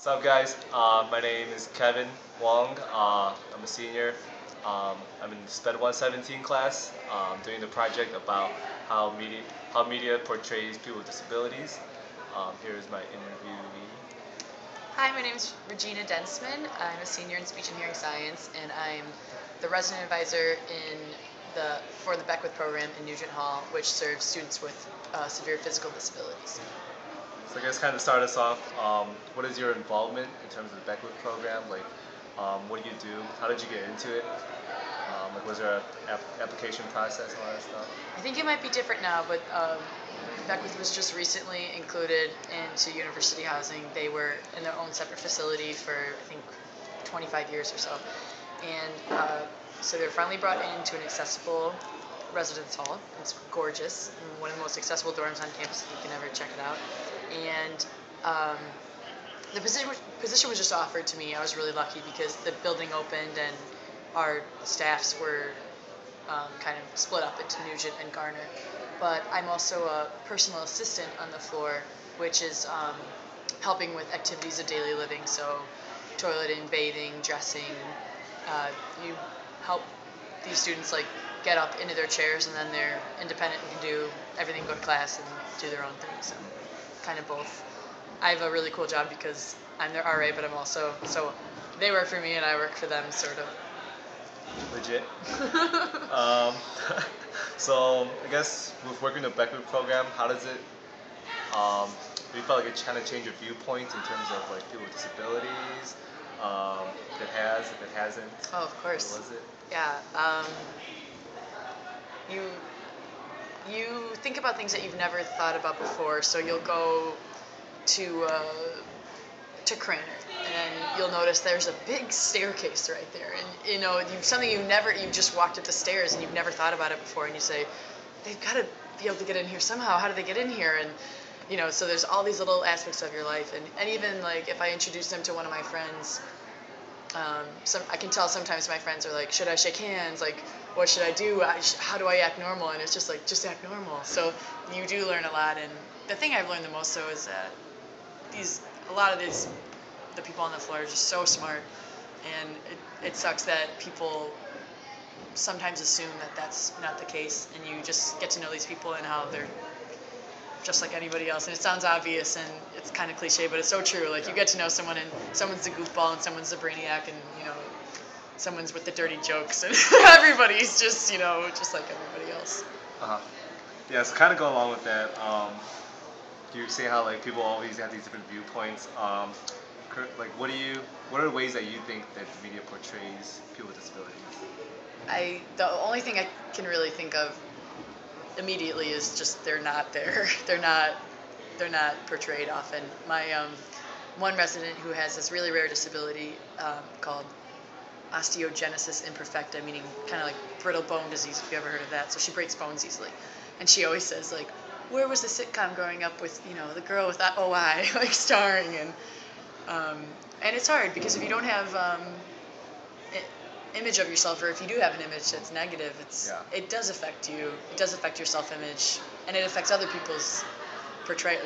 What's up, guys? My name is Kevin Wong. I'm a senior. I'm in SPED 117 class, doing the project about how media portrays people with disabilities. Here's my interviewee. Hi, my name is Regina Densman. I'm a senior in speech and hearing science, and I'm the resident advisor for the Beckwith program in Nugent Hall, which serves students with severe physical disabilities. So I guess kind of start us off. What is your involvement in terms of the Beckwith program? What do you do? How did you get into it? Was there an application process and all that stuff? I think it might be different now, but Beckwith was just recently included into university housing. They were in their own separate facility for, I think, 25 years or so. And so they were finally brought into an accessible residence hall. It's gorgeous, one of the most accessible dorms on campus if you can ever check it out. And the position was just offered to me. I was really lucky because the building opened and our staffs were kind of split up into Nugent and Garner. But I'm also a personal assistant on the floor, which is helping with activities of daily living. So toileting, bathing, dressing. You help these students get up into their chairs, and then they're independent and can do everything, go to class and do their own thing. So kind of both. I have a really cool job because I'm their RA, but I'm also, so they work for me and I work for them, sort of. Legit. um, so I guess with working the Beckwith program, how does it? Do you feel like it kind of changed your viewpoint in terms of people with disabilities? If it has, if it hasn't. Oh, of course. What was it? Yeah. You think about things that you've never thought about before. So you'll go to Craner, and you'll notice there's a big staircase right there, and you just walked up the stairs and you've never thought about it before, and you say, they've got to be able to get in here somehow. How do they get in here? And so there's all these little aspects of your life, and even if I introduce them to one of my friends, I can tell sometimes my friends are like, should I shake hands? What should I do? How do I act normal? And it's just just act normal. So you do learn a lot, and the thing I've learned the most though is that the people on the floor are just so smart, and it sucks that people sometimes assume that that's not the case, and you just get to know these people and how they're just like anybody else. And it sounds obvious and it's kind of cliche, but it's so true. You get to know someone, and someone's the goofball and someone's the brainiac, and someone's with the dirty jokes, and everybody's just just like everybody else. Yeah, so kind of go along with that. You say how people always have these different viewpoints. What are the ways that you think that the media portrays people with disabilities? The only thing I can really think of immediately is just they're not there. They're not portrayed often. My one resident who has this really rare disability called osteogenesis imperfecta, meaning kind of like brittle bone disease, if you ever heard of that. So she breaks bones easily, and she always says where was the sitcom growing up with the girl with that OI starring, and it's hard because if you don't have image of yourself, or if you do have an image that's negative, it does affect you. It does affect your self-image, and it affects other people's portrayal,